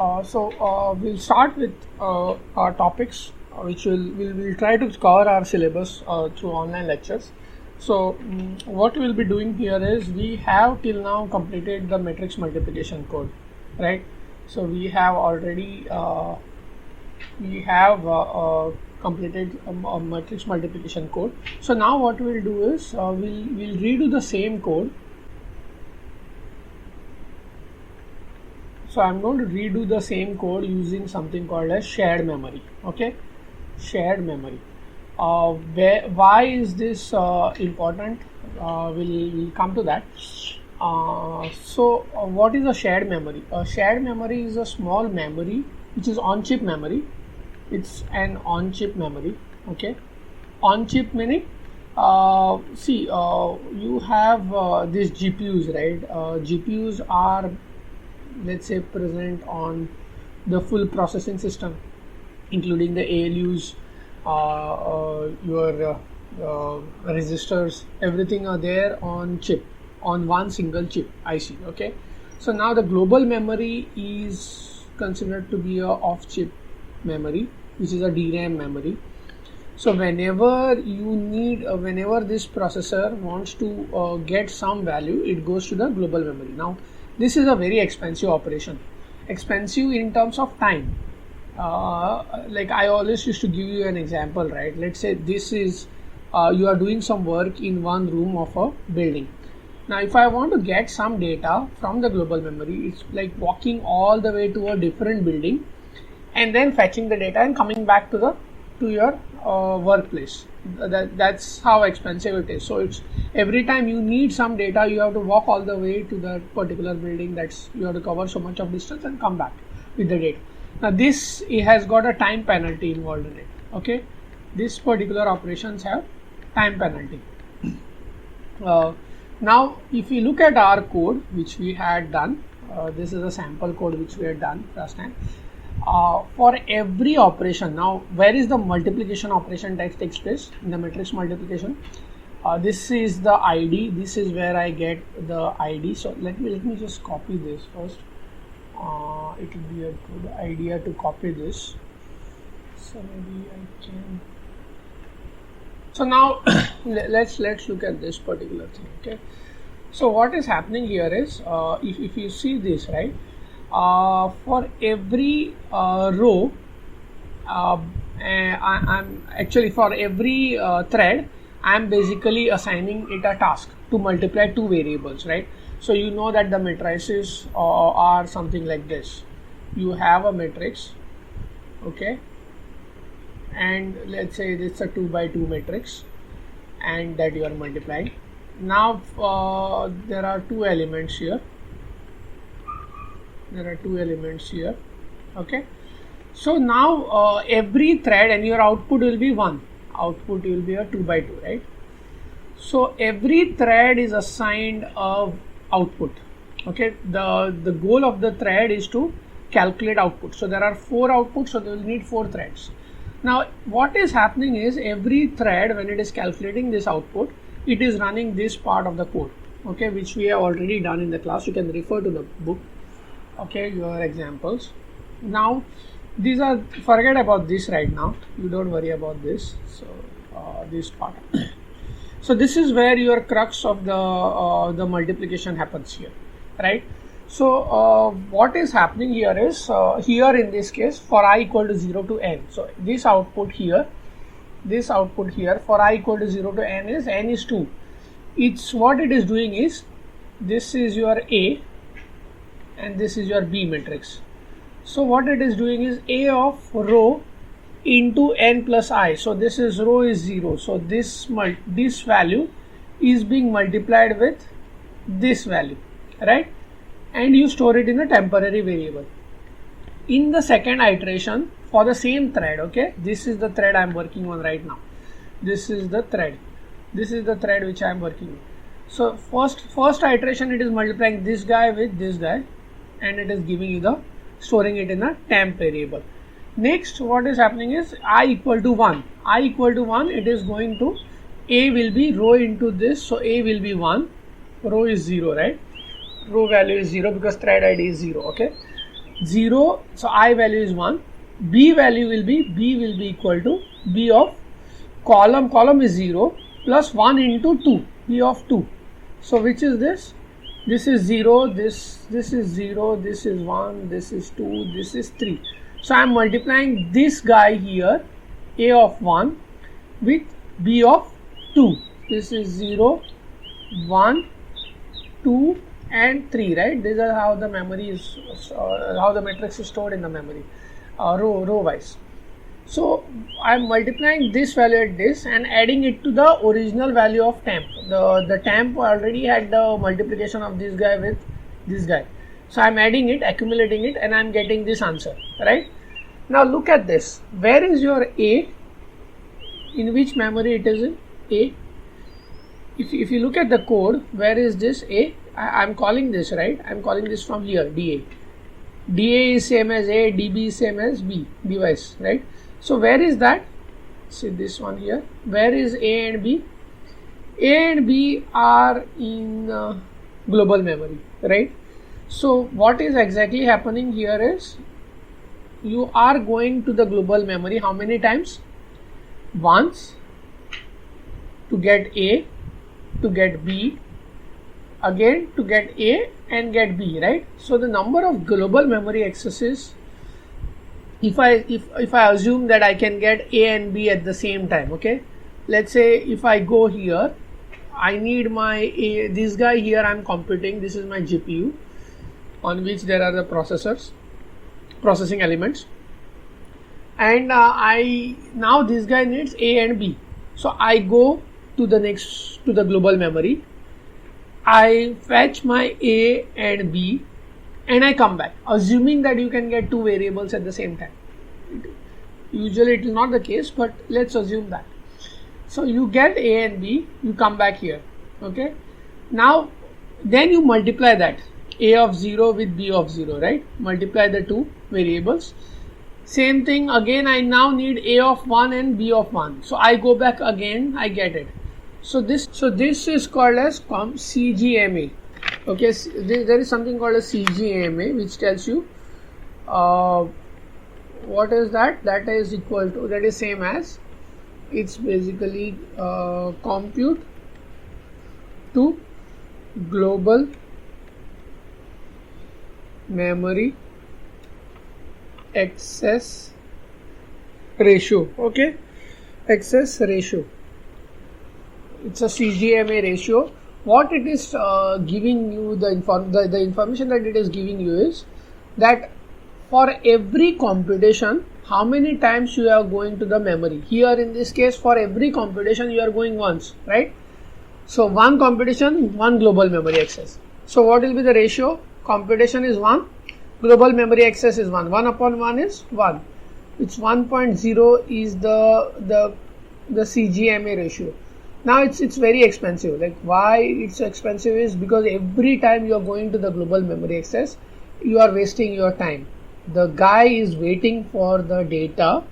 We'll start with our topics, which we'll try to cover our syllabus through online lectures. What we'll be doing here is we have till now completed the matrix multiplication code, right? So we have already completed a matrix multiplication code. So now what we'll do is we'll redo the same code. So I'm going to redo the same code using something called as shared memory. Okay, shared memory. Why is this important? We'll come to that. What is a shared memory? A shared memory is a small memory which is on-chip memory. It's an on-chip memory. Okay, on-chip meaning you have these GPUs, right? GPUs are, let's say, present on the full processing system, including the ALUs, your resistors, everything are there on chip, on one single chip IC. Okay, so now the global memory is considered to be a off-chip memory, which is a DRAM memory. So whenever you need, whenever this processor wants to get some value, it goes to the global memory. Now this is a very expensive operation, expensive in terms of time. Like I always used to give you an example, right? Let's say this is you are doing some work in one room of a building. Now if I want to get some data from the global memory, it's like walking all the way to a different building and then fetching the data and coming back to your workplace. That's how expensive it is. So it's every time you need some data, you have to walk all the way to that particular building. You have to cover so much of distance and come back with the data. Now this, it has got a time penalty involved in it. Okay, this particular operations have time penalty. Now if you look at our code which we had done, this is a sample code which we had done last time. For every operation, now where is the multiplication operation that takes place in the matrix multiplication? This is the ID. This is where I get the ID. So let me just copy this first. It will be a good idea to copy this. So maybe I can. So now let's look at this particular thing. Okay. So what is happening here is if you see this, right? For every row, I'm actually, for every thread, I'm basically assigning it a task to multiply two variables, right? So you know that the matrices are something like this. You have a matrix, okay, and let's say it's a 2 by 2 matrix, and that you are multiplying. Now there are two elements here. Okay, so now every thread and your output will be 1. Output will be a 2 by 2, right? So every thread is assigned a output. Okay, the goal of the thread is to calculate output. So there are 4 outputs, so they will need 4 threads. Now what is happening is every thread, when it is calculating this output, it is running this part of the code, okay, which we have already done in the class. You can refer to the book. Okay, your examples. Now these are, forget about this right now, you don't worry about this. So this part. So this is where your crux of the multiplication happens here, right? So what is happening here is here in this case, for I equal to 0 to n, so this output here for I equal to 0 to n is 2. It's what it is doing is, this is your A and this is your B matrix. So what it is doing is A of row into n plus I. So this is row is 0. So this value is being multiplied with this value, right? And you store it in a temporary variable. In the second iteration for the same thread, okay, this is the thread I am working on right now. This is the thread which I am working on. So first iteration, it is multiplying this guy with this guy, and it is giving you storing it in a temp variable. Next, what is happening is I equal to 1. It is going to, A will be row into this, so A will be 1, row is 0, right? Row value is 0 because thread ID is 0, okay? 0, so I value is 1, B value will be equal to B of column is 0 plus 1 into 2, B of 2. So which is this? This is 0, this is 0, this is 1, this is 2, this is 3. So I am multiplying this guy here, A of 1, with B of 2. This is 0, 1, 2 and 3, right? These are how the memory is, how the matrix is stored in the memory, row wise. So I am multiplying this value at this and adding it to the original value of temp. The temp already had the multiplication of this guy with this guy. So I am adding it, accumulating it, and I am getting this answer, right? Now look at this. Where is your A? In which memory it is in? A. If you look at the code, where is this A? I am calling this, right? I am calling this from here, DA. DA is same as A, DB is same as B, device, right? So where is that? See this one here. Where is A and B? A and B are in global memory, right? So what is exactly happening here is you are going to the global memory how many times? Once to get A, to get B, again to get A and get B, right? So the number of global memory accesses, if I assume that I can get A and B at the same time, okay? Let's say if I go here, I need my A, this guy here I'm computing, this is my GPU on which there are the processing elements, and now this guy needs A and B. So I go to the global memory, I fetch my A and B and I come back, assuming that you can get two variables at the same time. Usually it is not the case, but let's assume that. So you get A and B, you come back here, okay? Now then you multiply that A of 0 with B of 0, right? Multiply the two variables. Same thing again, I now need A of 1 and B of 1. So I go back again, I get it. So this is called as CGMA. Okay, there is something called as CGMA which tells you what is that? That is equal to, that is same as, it's basically compute to global memory access ratio. Okay, access ratio. It's a CGMA ratio. What it is giving you, the information that it is giving you is that for every computation, how many times you are going to the memory. Here in this case, for every computation you are going once, right? So one computation, one global memory access. So what will be the ratio? Computation is 1, global memory access is 1. 1 upon 1 is 1. It's 1.0 is the CGMA ratio. Now it's very expensive. Like why it's expensive is because every time you are going to the global memory access, you are wasting your time. The guy is waiting for the data.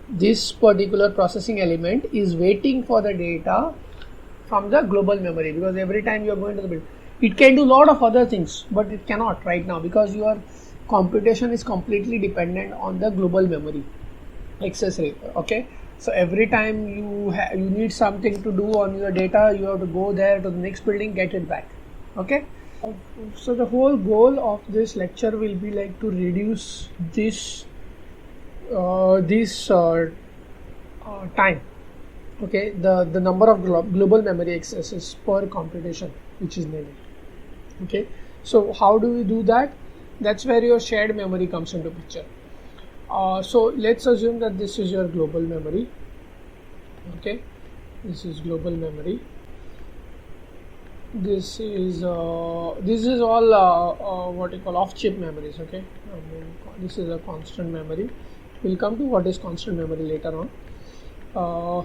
This particular processing element is waiting for the data from the global memory, because every time you are going to the build, it can do a lot of other things, but it cannot right now because your computation is completely dependent on the global memory access rate. Okay, so every time you need something to do on your data, you have to go there to the next building, get it back. Okay, so the whole goal of this lecture will be like to reduce this time. Okay, the number of global memory accesses per computation which is needed. Okay, so how do we do that? That's where your shared memory comes into picture. So let's assume that this is your global memory. Okay, this is global memory. This is all what you call off-chip memories. Okay, this is a constant memory. We'll come to what is constant memory later on.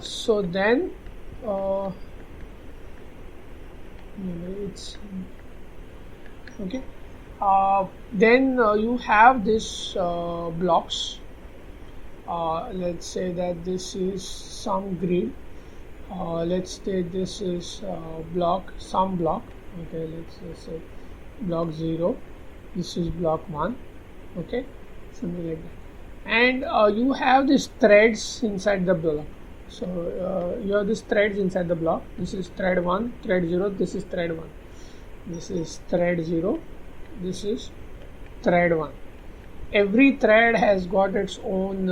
So then it's okay. Then you have this blocks. Let's say that this is some grid. Let's say this is some block. Okay, let's say block 0. This is block 1. Okay, something like that. And you have these threads inside the block. So you have these threads inside the block. This is thread 1, thread 0, this is thread 1, this is thread 0, this is thread 1. Every thread has got its own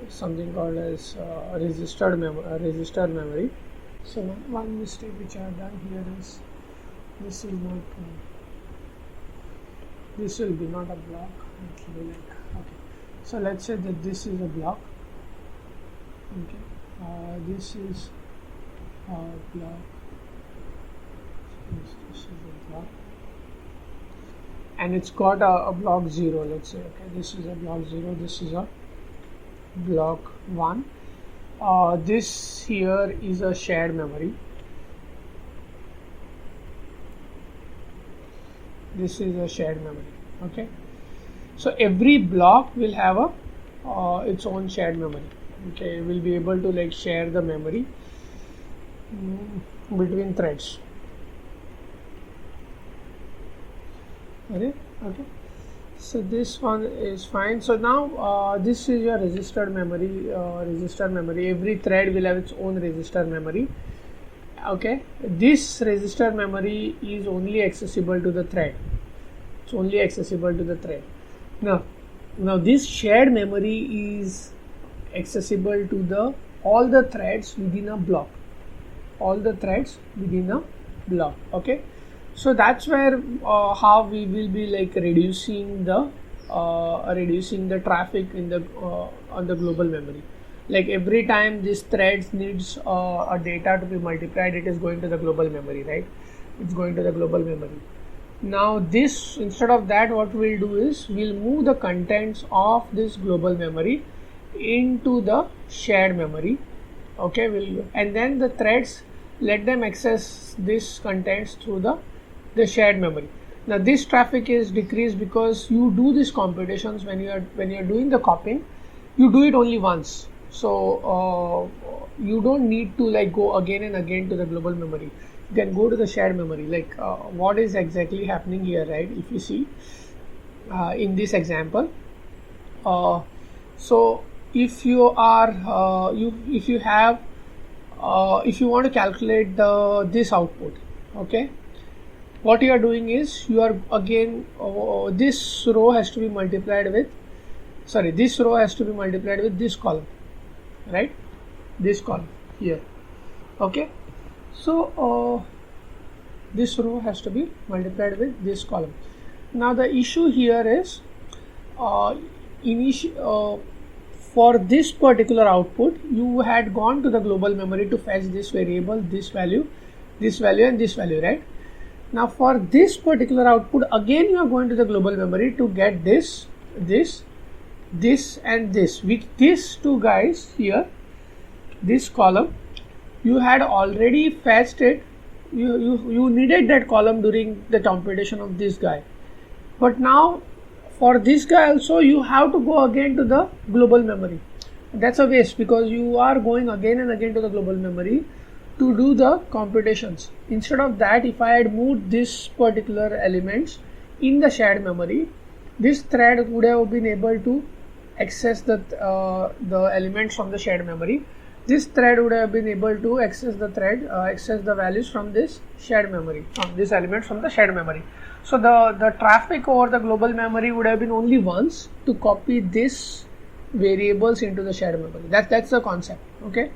something called as register memory. So one mistake which I have done here is this is not this will be not a block, it will be like, okay, so let's say that this is a block. Okay, this is a block, this is a block, and it's got a block 0, let's say. Okay, this is a block 0, this is a block 1. This here is a shared memory. This is a shared memory. Okay, so every block will have a its own shared memory. Okay, we'll be able to like share the memory between threads. Okay, so this one is fine. So now this is your registered memory. Every thread will have its own register memory. Okay, this register memory is only accessible to the thread. It's only accessible to the thread. Now this shared memory is accessible to all the threads within a block. All the threads within a block. Okay, so that's where how we will be like reducing the traffic in the on the global memory. Like every time this thread needs a data to be multiplied, it is going to the global memory, right? It's going to the global memory. Now this, instead of that, what we'll do is we'll move the contents of this global memory into the shared memory. Okay, and then the threads, let them access this contents through the shared memory. Now this traffic is decreased because you do these computations when you are doing the copying, you do it only once. So you don't need to like go again and again to the global memory. You can go to the shared memory. Like what is exactly happening here, right? If you see in this example, so if you are if you want to calculate this output, okay, what you are doing is you are again this row has to be multiplied with this column, right? This column here. Okay, so this row has to be multiplied with this column. Now the issue here is for this particular output, you had gone to the global memory to fetch this variable, this value, and this value, right? Now for this particular output, again you are going to the global memory to get this, and this. With these two guys here, this column, you had already fetched it. You needed that column during the computation of this guy, but now for this guy also you have to go again to the global memory. That's a waste because you are going again and again to the global memory to do the computations. Instead of that, if I had moved this particular elements in the shared memory, this thread would have been able to access the elements from the shared memory. This thread would have been able to access the values from this shared memory, from this element from the shared memory. So the traffic over the global memory would have been only once to copy this variables into the shared memory. That's the concept. Okay,